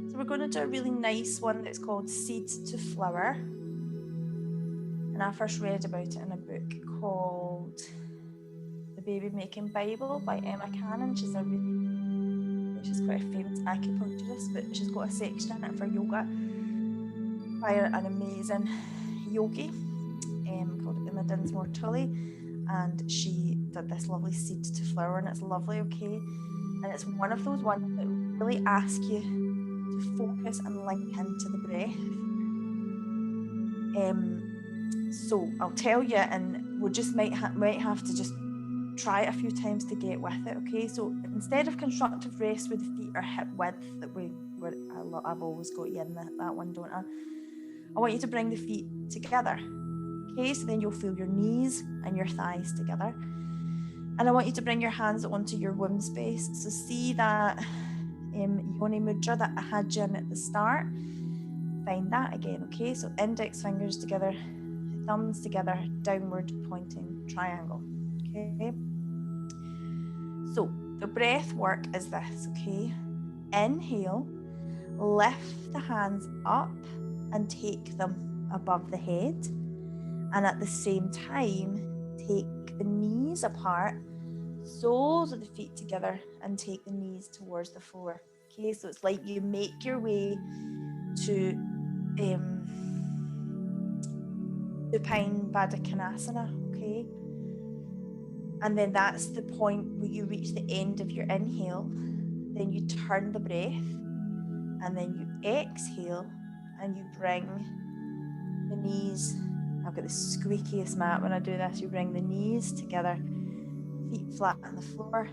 Speaker 1: So we're going to do a really nice one that's called Seed to Flower. And I first read about it in a book called The Baby Making Bible by Emma Cannon. She's quite a famous acupuncturist, but she's got a section in it for yoga by an amazing yogi called Emma Dinsmore Tully. And she did this lovely Seed to Flower, and it's lovely, okay? And it's one of those ones that really ask you to focus and link into the breath. So I'll tell you, and we just might have to just try it a few times to get with it, okay? So instead of constructive rest where the feet are hip width, I've always got you in that one, don't I? I want you to bring the feet together, okay? So then you'll feel your knees and your thighs together. And I want you to bring your hands onto your womb space. So see that yoni mudra that I had you in at the start. Find that again, okay? So index fingers together, thumbs together, downward pointing triangle, okay? So the breath work is this, okay? Inhale, lift the hands up and take them above the head. And at the same time, take the knees apart, soles of the feet together, and take the knees towards the floor. Okay, so it's like you make your way to supine Baddha Konasana, okay? And then that's the point where you reach the end of your inhale. Then you turn the breath, and then you exhale, and you bring the knees. I've got the squeakiest mat when I do this. You bring the knees together, feet flat on the floor,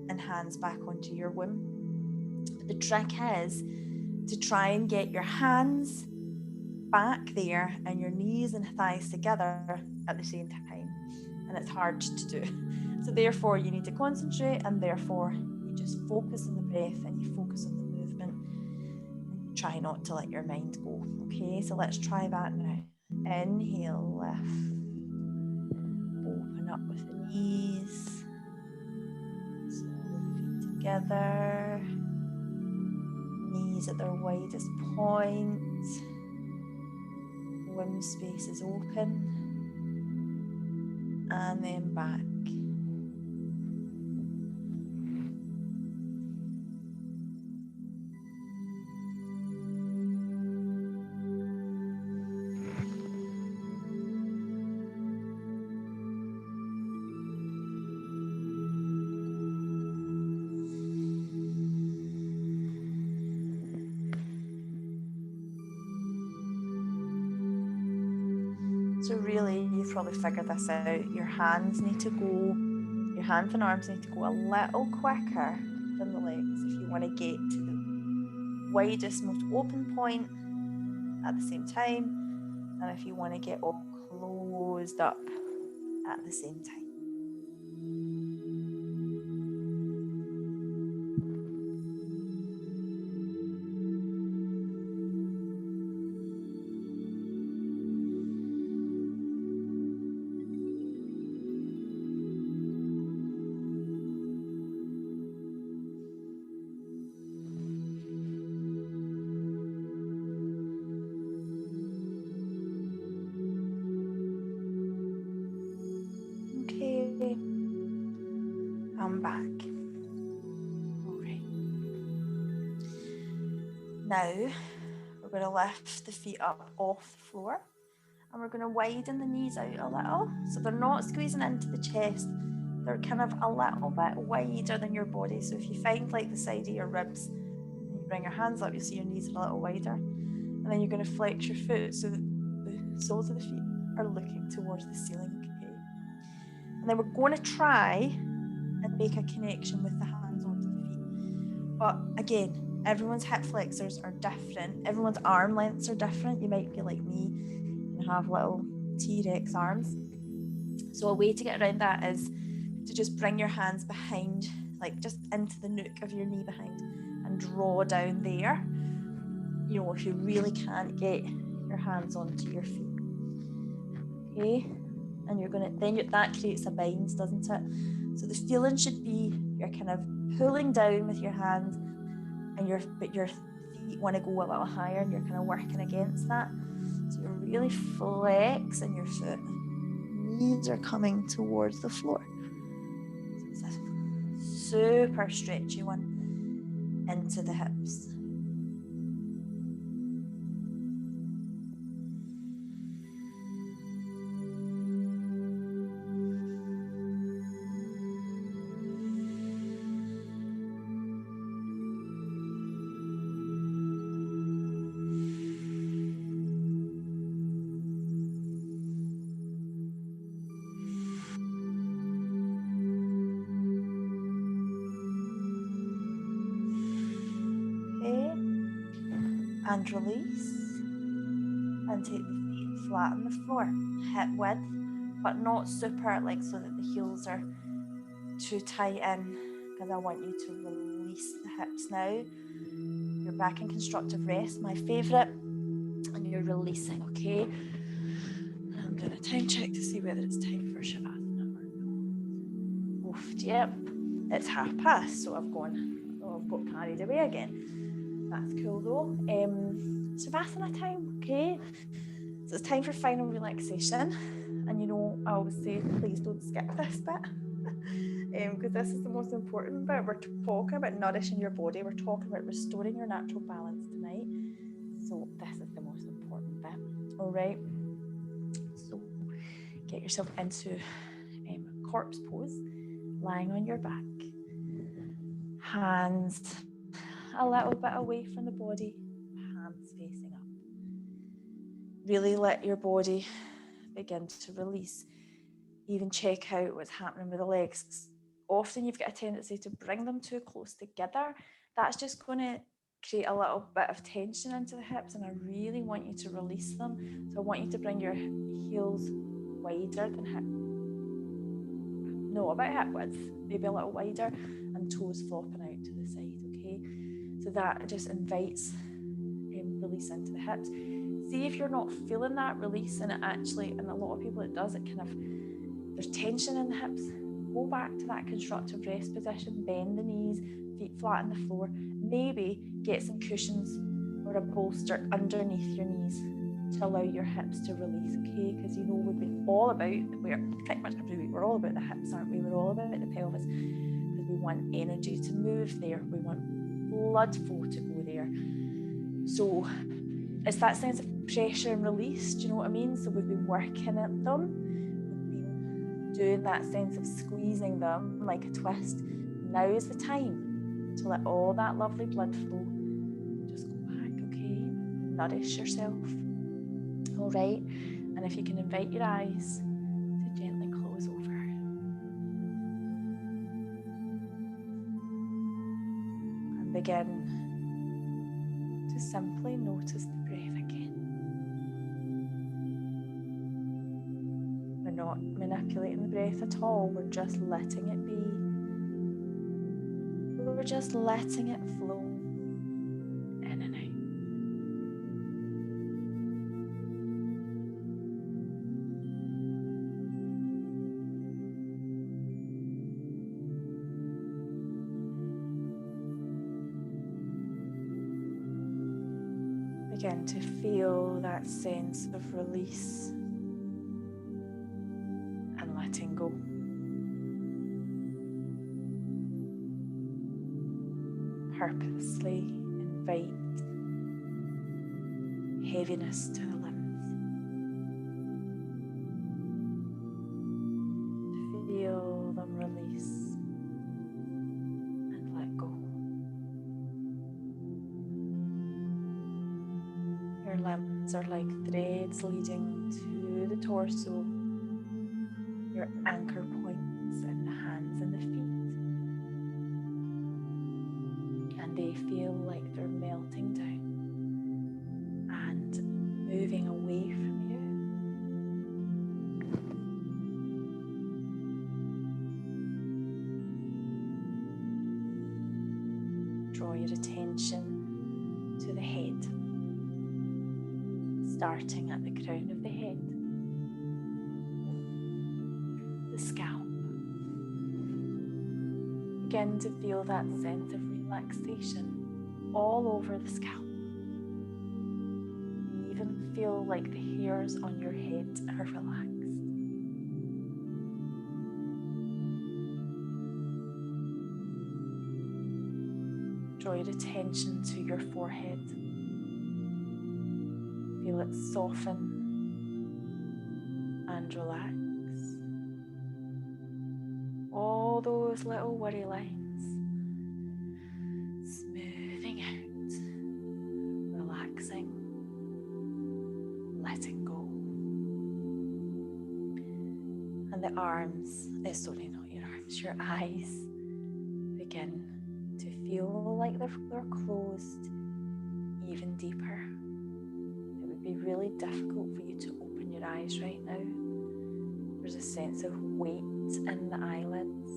Speaker 1: and hands back onto your womb. But the trick is to try and get your hands back there and your knees and thighs together at the same time. And it's hard to do. So therefore you need to concentrate, and therefore you just focus on the breath and you focus on the movement, and you try not to let your mind go. Okay, so let's try that now. Inhale, lift, open up with the knees, slowly the feet together, knees at their widest point, womb space is open, and then back. So really, you've probably figured this out. Your hands and arms need to go a little quicker than the legs if you want to get to the widest, most open point at the same time, and if you want to get all closed up at the same time. Okay, I'm back. All right. Now we're going to lift the feet up off the floor, and we're going to widen the knees out a little, so they're not squeezing into the chest. They're kind of a little bit wider than your body. So if you find like the side of your ribs and you bring your hands up, you'll see your knees are a little wider. And then you're going to flex your foot so that the soles of the feet are looking towards the ceiling. Okay. And then we're going to try and make a connection with the hands onto the feet. But again, everyone's hip flexors are different. Everyone's arm lengths are different. You might be like me and have little T-Rex arms. So a way to get around that is to just bring your hands behind, like just into the nook of your knee behind, and draw down there. You know, if you really can't get your hands onto your feet. Okay, and you're gonna that creates a bind, doesn't it? So the feeling should be you're kind of pulling down with your hands, and but your feet want to go a little higher, and you're kind of working against that. So you're really flexing your foot. Knees are coming towards the floor. So it's a super stretchy one into the hips. And release, and take the feet flat on the floor, hip width, but not super, like so that the heels are too tight in, because I want you to release the hips now. You're back in constructive rest, my favourite, and you're releasing. Okay, I'm doing a time check to see whether it's time for Shavasana or not. Oof, yep, it's past, so I've got carried away again. That's cool though. Shavasana time, okay? So it's time for final relaxation. And you know, I always say, please don't skip this bit. Because this is the most important bit. We're talking about nourishing your body. We're talking about restoring your natural balance tonight. So this is the most important bit. All right. So get yourself into corpse pose, lying on your back. Hands a little bit away from the body, hands facing up. Really let your body begin to release. Even check out what's happening with the legs. Often you've got a tendency to bring them too close together. That's just going to create a little bit of tension into the hips, and I really want you to release them. So I want you to bring your heels wider than hip. No, about hip width, maybe a little wider, and toes flopping out to the side, okay? So that just invites release into the hips. See if you're not feeling that release, and it actually, and a lot of people it does, it kind of, there's tension in the hips. Go back to that constructive rest position, bend the knees, feet flat on the floor. Maybe get some cushions or a bolster underneath your knees to allow your hips to release, okay? Because you know we've been all about, we're pretty much every week, we're all about the hips, aren't we? We're all about the pelvis, because we want energy to move there. We want blood flow to go there. So it's that sense of pressure and release, do you know what I mean? So we've been working at them, we've been doing that sense of squeezing them like a twist. Now is the time to let all that lovely blood flow just go back, okay? Nourish yourself, all right? And if you can invite your eyes to gently close over. And begin to simply notice the breath again. We're not manipulating the breath at all, we're just letting it be. We're just letting it flow in and out. Begin to feel that sense of release and letting go. Purposely invite heaviness to the limbs. Feel them release and let go. Your limbs are like threads leading to the torso, your anchor points in the hands and the feet. And they feel like they're melting down and moving away from you. Draw your attention to the head, starting at the crown of the head, the scalp. Begin to feel that sense of relaxation all over the scalp. You even feel like the hairs on your head are relaxed. Draw your attention to your forehead. Feel it soften and relax. All those little worry lines smoothing out, relaxing, letting go. And the arms, sorry, not your arms, your eyes begin to feel like they're closed even deeper. It would be really difficult for you to open your eyes right now. There's a sense of weight in the eyelids.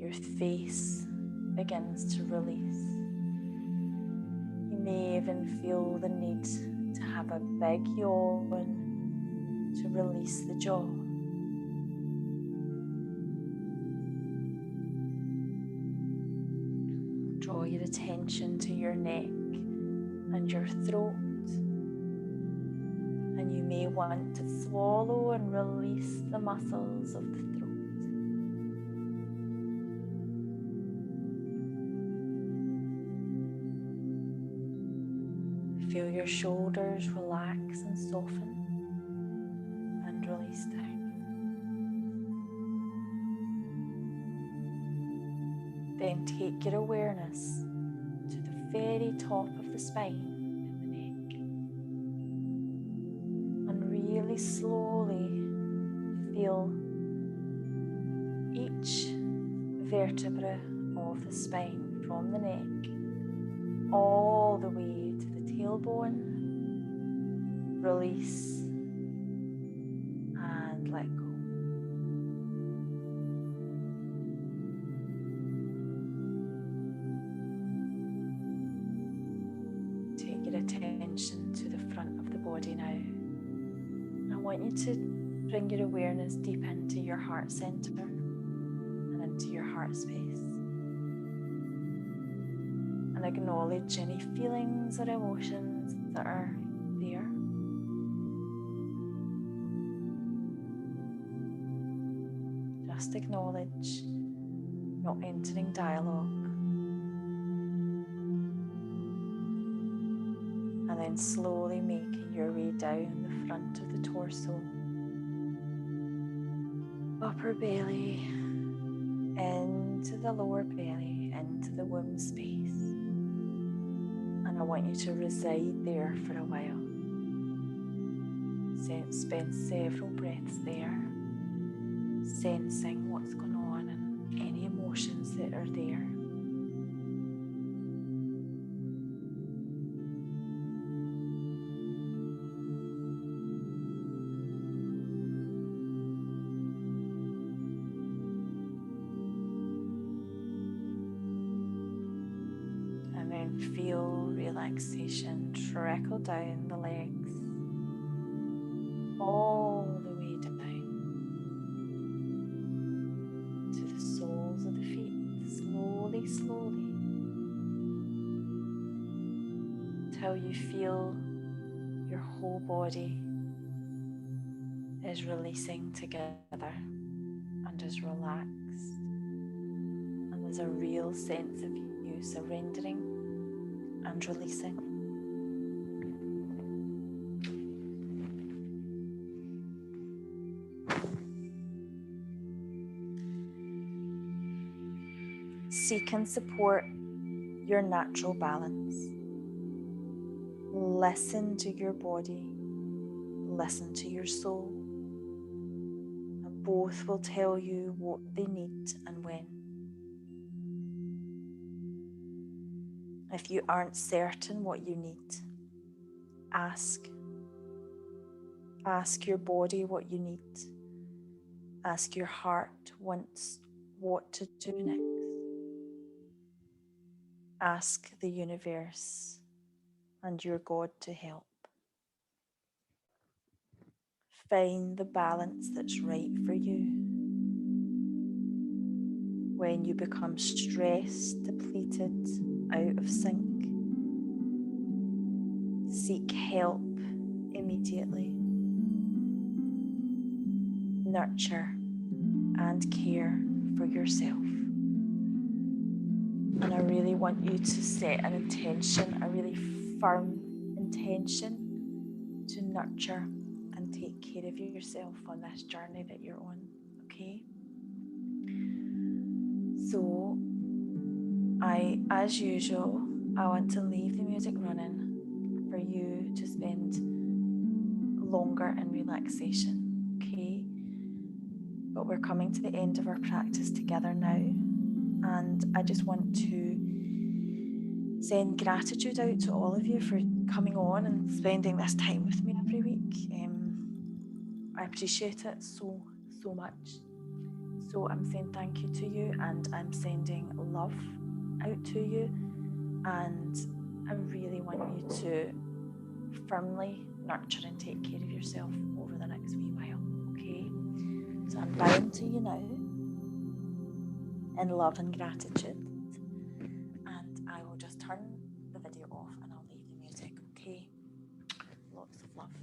Speaker 1: Your face begins to release. You may even feel the need to have a big yawn to release the jaw. Draw your attention to your neck and your throat. And you may want to swallow and release the muscles of the throat. Feel your shoulders relax and soften and release down. Then take your awareness to the very top of the the spine and the neck. And really slowly feel each vertebra of the spine from the neck all the way to the tailbone. Release and let go. Take your attention to the front of the body now. I want you to bring your awareness deep into your heart center and into your heart space. And acknowledge any feelings or emotions that are there. Just acknowledge, not entering dialogue. And then slowly making your way down the front of the torso, upper belly, into the lower belly, into the womb space. And I want you to reside there for a while. Spend several breaths there, sensing what's going on and any emotions that are there. And then feel relaxation trickle down the legs, all the way down to the soles of the feet, slowly, slowly, till you feel your whole body is releasing together and is relaxed. And there's a real sense of you surrendering and releasing. Seek and support your natural balance. Listen to your body, listen to your soul, and both will tell you what they need and when. If you aren't certain what you need, ask. Ask your body what you need. Ask your heart wants what to do next. Ask the universe and your God to help. Find the balance that's right for you. When you become stressed, depleted, out of sync, seek help immediately. Nurture and care for yourself. And I really want you to set an intention, a really firm intention to nurture and take care of yourself on this journey that you're on, okay? So, as usual, I want to leave the music running for you to spend longer in relaxation, okay? But we're coming to the end of our practice together now, and I just want to send gratitude out to all of you for coming on and spending this time with me every week. I appreciate it so much. So I'm saying thank you to you, and I'm sending love out to you, and I really want you to firmly nurture and take care of yourself over the next wee while, okay? So I'm bowing to you now in love and gratitude, and I will just turn the video off and I'll leave the music, okay? Lots of love.